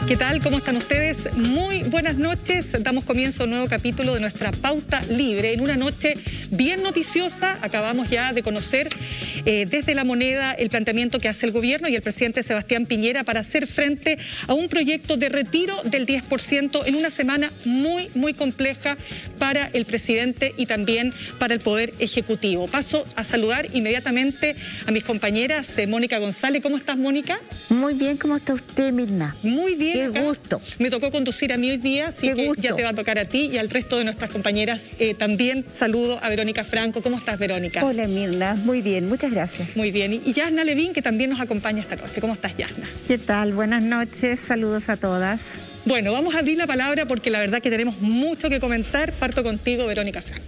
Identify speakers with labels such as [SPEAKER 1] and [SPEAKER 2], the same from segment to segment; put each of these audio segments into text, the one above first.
[SPEAKER 1] ¿Qué tal? ¿Cómo están ustedes? Muy buenas noches. Damos comienzo a un nuevo capítulo de nuestra Pauta Libre. En una noche bien noticiosa, acabamos ya de conocer desde La Moneda el planteamiento que hace el gobierno y el presidente Sebastián Piñera para hacer frente a un proyecto de retiro del 10% en una semana muy compleja para el presidente y también para el Poder Ejecutivo. Paso a saludar inmediatamente a mis compañeras. Mónica González. ¿Cómo estás, Mónica?
[SPEAKER 2] Muy bien, ¿cómo está usted, Mirna?
[SPEAKER 1] Muy bien.
[SPEAKER 2] Qué gusto.
[SPEAKER 1] Me tocó conducir a mí hoy día, así que ya te va a tocar a ti y al resto de nuestras compañeras. También saludo a Verónica Franco. ¿Cómo estás, Verónica?
[SPEAKER 3] Hola, Mirna. Muy bien, muchas gracias.
[SPEAKER 1] Muy bien. Y Yasna Levín, que también nos acompaña esta noche. ¿Cómo estás, Yasna?
[SPEAKER 4] ¿Qué tal? Buenas noches, saludos a todas.
[SPEAKER 1] Bueno, vamos a abrir la palabra porque la verdad que tenemos mucho que comentar. Parto contigo, Verónica Franco.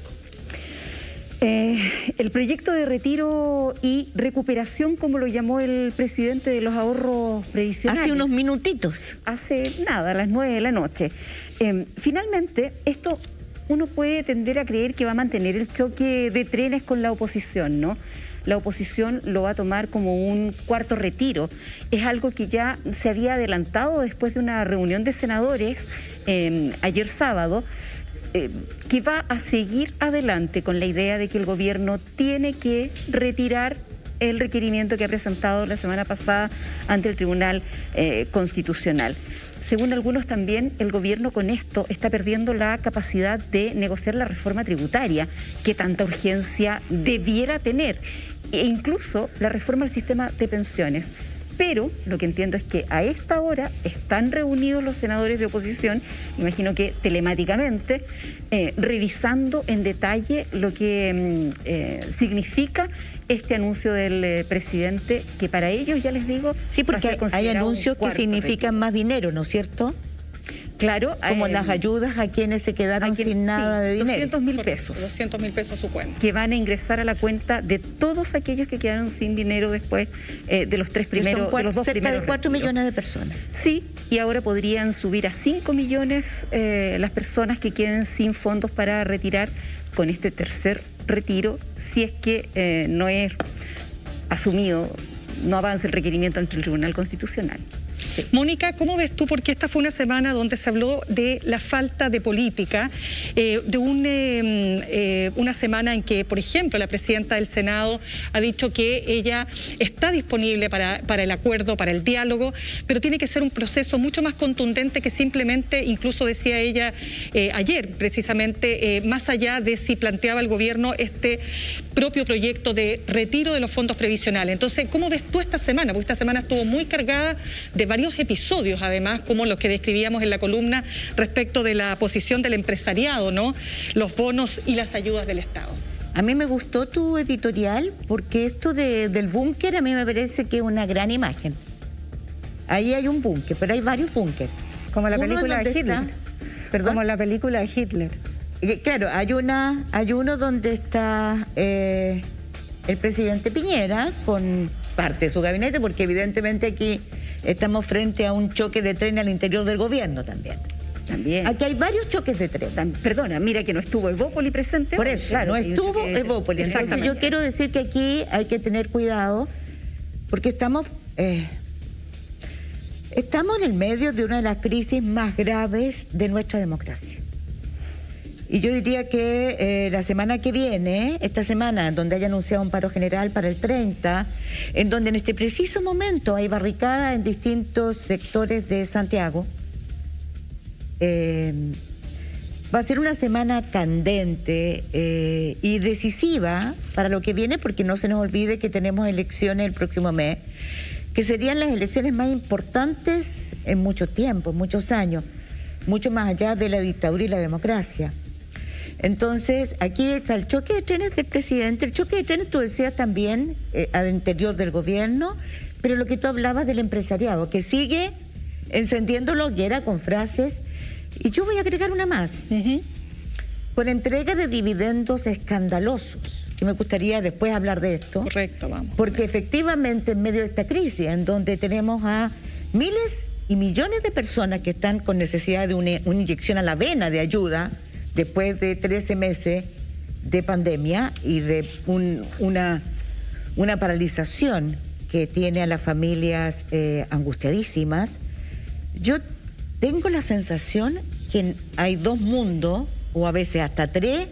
[SPEAKER 3] El proyecto de retiro y recuperación, como lo llamó el presidente, de los ahorros previsionales.
[SPEAKER 2] Hace unos minutitos.
[SPEAKER 3] Hace nada, a las 9 de la noche. Finalmente, esto uno puede tender a creer que va a mantener el choque de trenes con la oposición, ¿no? La oposición lo va a tomar como un cuarto retiro. Es algo que ya se había adelantado después de una reunión de senadores ayer sábado, que va a seguir adelante con la idea de que el gobierno tiene que retirar el requerimiento que ha presentado la semana pasada ante el Tribunal Constitucional. Según algunos también, el gobierno con esto está perdiendo la capacidad de negociar la reforma tributaria que tanta urgencia debiera tener, e incluso la reforma del sistema de pensiones. Pero lo que entiendo es que a esta hora están reunidos los senadores de oposición, imagino que telemáticamente, revisando en detalle lo que significa este anuncio del presidente, que para ellos, ya les digo,
[SPEAKER 2] sí, porque hay anuncios que significan más dinero, ¿no es cierto?
[SPEAKER 3] Claro.
[SPEAKER 2] Como las ayudas a quienes se quedaron sin nada de dinero.
[SPEAKER 3] 200.000 pesos.
[SPEAKER 1] 200.000 pesos a su cuenta.
[SPEAKER 3] Que van a ingresar a la cuenta de todos aquellos que quedaron sin dinero después de los tres primeros, de los dos
[SPEAKER 2] cerca
[SPEAKER 3] primeros
[SPEAKER 2] de 4
[SPEAKER 3] retiros.
[SPEAKER 2] millones de personas.
[SPEAKER 3] Sí, y ahora podrían subir a 5 millones las personas que queden sin fondos para retirar con este tercer retiro, si es que no es asumido, no avanza el requerimiento ante el Tribunal Constitucional.
[SPEAKER 1] Sí. Mónica, ¿cómo ves tú? Porque esta fue una semana donde se habló de la falta de política, una semana en que, por ejemplo, la presidenta del Senado ha dicho que ella está disponible para el acuerdo, para el diálogo, pero tiene que ser un proceso mucho más contundente que simplemente, incluso decía ella ayer, precisamente, más allá de si planteaba el gobierno este propio proyecto de retiro de los fondos previsionales. Entonces, ¿cómo ves tú esta semana? Porque esta semana estuvo muy cargada de varios episodios, además, como los que describíamos en la columna respecto de la posición del empresariado, ¿no? Los bonos y las ayudas del Estado.
[SPEAKER 2] A mí me gustó tu editorial porque esto del búnker a mí me parece que es una gran imagen. Ahí hay un búnker, pero hay varios búnkeres.
[SPEAKER 4] Como la película de Hitler.
[SPEAKER 2] ¿Perdón?
[SPEAKER 4] Como la película de Hitler.
[SPEAKER 2] Claro, hay uno donde está el presidente Piñera con parte de su gabinete, porque evidentemente aquí estamos frente a un choque de tren al interior del gobierno también. Aquí hay varios choques de tren.
[SPEAKER 3] Perdona, mira que no estuvo Evópoli presente.
[SPEAKER 2] Por eso, claro, no estuvo Evópoli. Entonces yo quiero decir que aquí hay que tener cuidado porque estamos en el medio de una de las crisis más graves de nuestra democracia. Y yo diría que la semana que viene, esta semana, donde haya anunciado un paro general para el 30, en donde en este preciso momento hay barricadas en distintos sectores de Santiago, va a ser una semana candente y decisiva para lo que viene, porque no se nos olvide que tenemos elecciones el próximo mes, que serían las elecciones más importantes en mucho tiempo, muchos años, mucho más allá de la dictadura y la democracia. Entonces, aquí está el choque de trenes del presidente, el choque de trenes, tú decías también, al interior del gobierno, pero lo que tú hablabas del empresariado, que sigue encendiendo la hoguera con frases, y yo voy a agregar una más, con entrega de dividendos escandalosos, que me gustaría después hablar de esto.
[SPEAKER 1] Correcto, vamos.
[SPEAKER 2] Porque efectivamente en medio de esta crisis, en donde tenemos a miles y millones de personas que están con necesidad de una inyección a la vena de ayuda, después de 13 meses de pandemia y de una paralización que tiene a las familias angustiadísimas, yo tengo la sensación que hay dos mundos, o a veces hasta tres,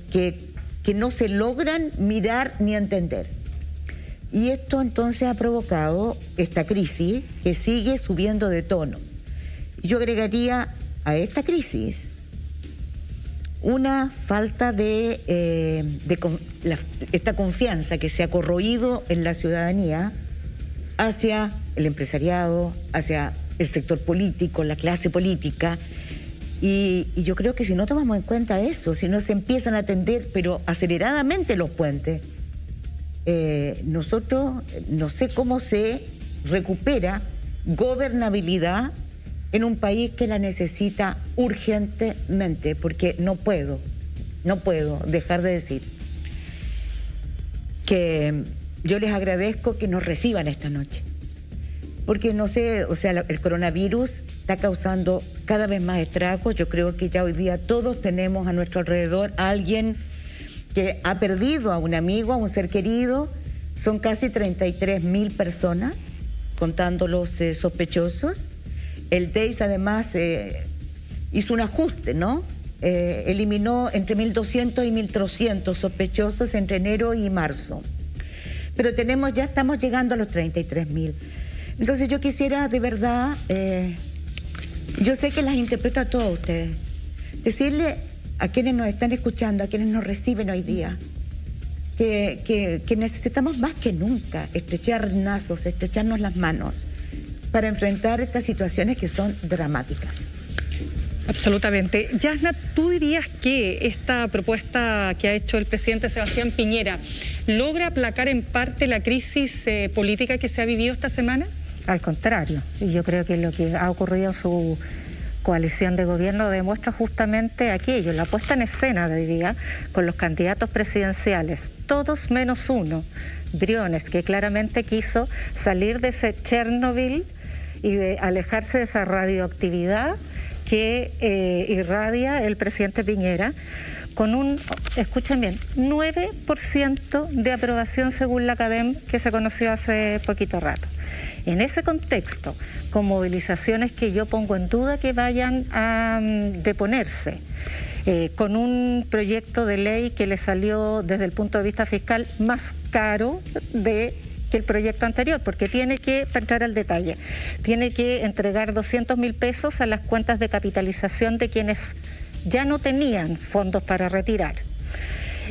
[SPEAKER 2] que no se logran mirar ni entender. Y esto entonces ha provocado esta crisis que sigue subiendo de tono. Yo agregaría a esta crisis una falta esta confianza que se ha corroído en la ciudadanía hacia el empresariado, hacia el sector político, la clase política. Y yo creo que si no tomamos en cuenta eso, si no se empiezan a atender, pero aceleradamente los puentes, nosotros no sé cómo se recupera gobernabilidad en un país que la necesita urgentemente, porque no puedo dejar de decir que yo les agradezco que nos reciban esta noche, porque no sé, o sea, el coronavirus está causando cada vez más estragos. Yo creo que ya hoy día todos tenemos a nuestro alrededor a alguien que ha perdido a un amigo, a un ser querido. Son casi 33.000 personas, contando los sospechosos. El DEIS además hizo un ajuste, ¿no? Eliminó entre 1.200 y 1.300 sospechosos entre enero y marzo. Pero ya estamos llegando a los 33.000. Entonces yo quisiera de verdad, yo sé que las interpreto a todos ustedes, decirle a quienes nos están escuchando, a quienes nos reciben hoy día, que necesitamos más que nunca estrecharnos las manos para enfrentar estas situaciones que son dramáticas.
[SPEAKER 1] Absolutamente. Yasna, ¿tú dirías que esta propuesta que ha hecho el presidente Sebastián Piñera logra aplacar en parte la crisis política que se ha vivido esta semana?
[SPEAKER 4] Al contrario, yo creo que lo que ha ocurrido en su coalición de gobierno demuestra justamente aquello, la puesta en escena de hoy día con los candidatos presidenciales, todos menos uno, Briones, que claramente quiso salir de ese Chernobyl y de alejarse de esa radioactividad que irradia el presidente Piñera, con un, escuchen bien, 9% de aprobación según la Academ, que se conoció hace poquito rato. En ese contexto, con movilizaciones que yo pongo en duda que vayan a deponerse, con un proyecto de ley que le salió desde el punto de vista fiscal más caro que el proyecto anterior, porque tiene que, para entrar al detalle, tiene que entregar 200.000 pesos a las cuentas de capitalización de quienes ya no tenían fondos para retirar.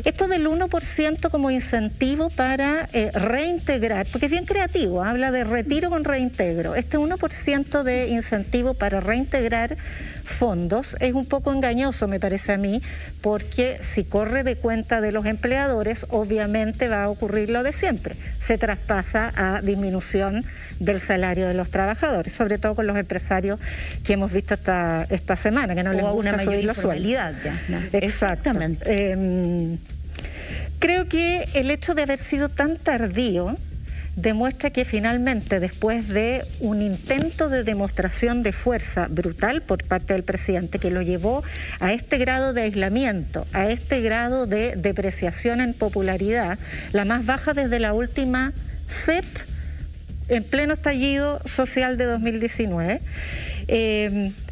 [SPEAKER 4] Esto del 1% como incentivo para reintegrar, porque es bien creativo, habla de retiro con reintegro. Este 1% de incentivo para reintegrar fondos es un poco engañoso, me parece a mí, porque si corre de cuenta de los empleadores, obviamente va a ocurrir lo de siempre. Se traspasa a disminución del salario de los trabajadores, sobre todo con los empresarios que hemos visto esta semana, que no les gusta subir los sueldos. Exactamente. Creo que el hecho de haber sido tan tardío demuestra que finalmente, después de un intento de demostración de fuerza brutal por parte del presidente, que lo llevó a este grado de aislamiento, a este grado de depreciación en popularidad, la más baja desde la última CEP, en pleno estallido social de 2019,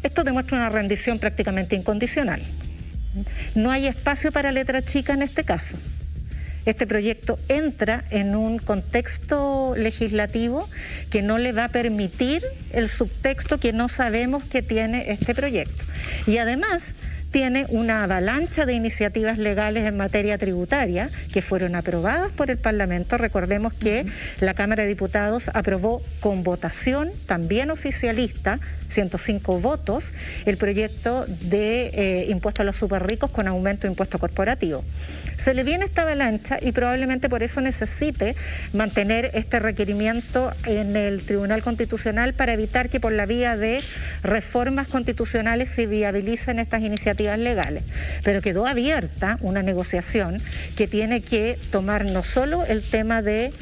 [SPEAKER 4] esto demuestra una rendición prácticamente incondicional. No hay espacio para letra chica en este caso. Este proyecto entra en un contexto legislativo que no le va a permitir el subtexto que no sabemos que tiene este proyecto. Y además tiene una avalancha de iniciativas legales en materia tributaria que fueron aprobadas por el Parlamento. Recordemos que la Cámara de Diputados aprobó con votación también oficialista, 105 votos, el proyecto de impuesto a los superricos con aumento de impuesto corporativo. Se le viene esta avalancha y probablemente por eso necesite mantener este requerimiento en el Tribunal Constitucional para evitar que por la vía de reformas constitucionales se viabilicen estas iniciativas legales. Pero quedó abierta una negociación que tiene que tomar no solo el tema de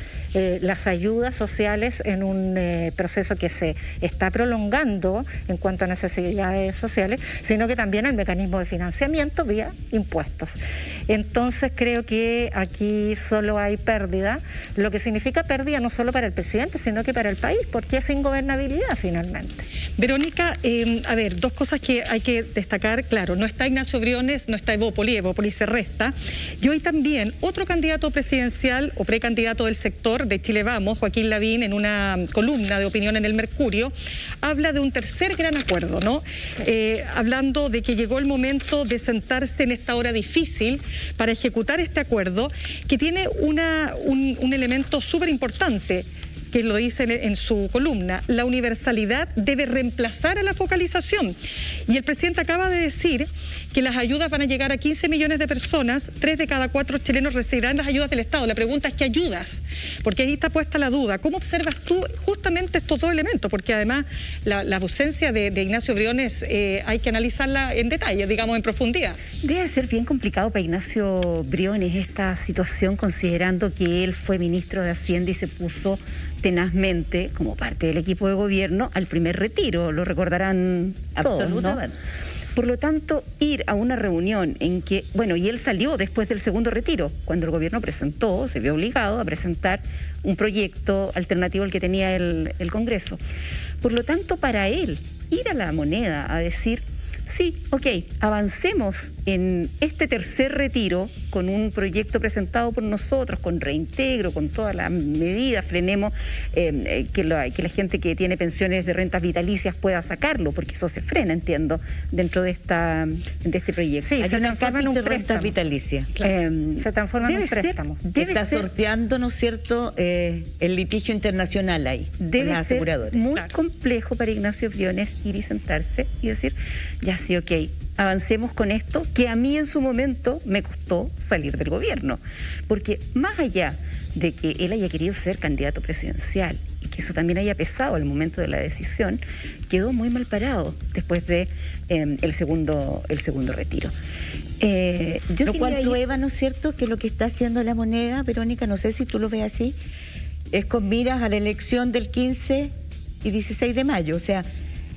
[SPEAKER 4] las ayudas sociales en un proceso que se está prolongando en cuanto a necesidades sociales, sino que también el mecanismo de financiamiento vía impuestos. Entonces creo que aquí solo hay pérdida, lo que significa pérdida no solo para el presidente, sino que para el país, porque es ingobernabilidad finalmente.
[SPEAKER 1] Verónica, a ver, dos cosas que hay que destacar. Claro, no está Ignacio Briones, no está Evópoli se resta. Y hoy también otro candidato presidencial o precandidato del sector de Chile Vamos, Joaquín Lavín, en una columna de opinión en El Mercurio, habla de un tercer gran acuerdo, ¿no? Hablando de que llegó el momento de sentarse en esta hora difícil para ejecutar este acuerdo, que tiene un elemento súper importante, que lo dice en su columna: la universalidad debe reemplazar a la focalización. Y el presidente acaba de decir que las ayudas van a llegar a 15 millones de personas, 3 de cada 4 chilenos recibirán las ayudas del Estado. La pregunta es: ¿qué ayudas? Porque ahí está puesta la duda. ¿Cómo observas tú justamente estos dos elementos? Porque además la ausencia de Ignacio Briones hay que analizarla en detalle, digamos, en profundidad.
[SPEAKER 3] Debe ser bien complicado para Ignacio Briones esta situación, considerando que él fue ministro de Hacienda y se puso tenazmente, como parte del equipo de gobierno, al primer retiro. Lo recordarán todos, ¿no? Por lo tanto, ir a una reunión en que, bueno, y él salió después del segundo retiro, cuando el gobierno se vio obligado a presentar un proyecto alternativo al que tenía el Congreso. Por lo tanto, para él, ir a La Moneda a decir: sí, ok, avancemos en este tercer retiro con un proyecto presentado por nosotros, con reintegro, con todas las medidas, frenemos que la gente que tiene pensiones de rentas vitalicias pueda sacarlo, porque eso se frena, entiendo, dentro de este proyecto.
[SPEAKER 2] Sí, se transforma en un préstamo vitalicia.
[SPEAKER 3] Claro.
[SPEAKER 4] Se transforma en un préstamo.
[SPEAKER 2] Está sorteando, ¿no es cierto?, el litigio internacional ahí.
[SPEAKER 3] Debe ser muy complejo para Ignacio Briones ir y sentarse y decir: ya sí, ok, avancemos con esto, que a mí en su momento me costó salir del gobierno. Porque más allá de que él haya querido ser candidato presidencial y que eso también haya pesado al momento de la decisión, quedó muy mal parado después de el segundo retiro.
[SPEAKER 2] Lo cual prueba, ¿no es cierto?, que lo que está haciendo La Moneda, Verónica, no sé si tú lo ves así, es con miras a la elección del 15 y 16 de mayo. O sea,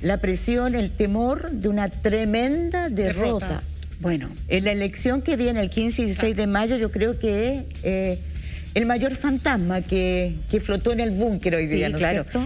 [SPEAKER 2] la presión, el temor de una tremenda derrota. Bueno, en la elección que viene el 15 y 16 de mayo, yo creo que es el mayor fantasma que flotó en el búnker hoy día, ¿no es cierto?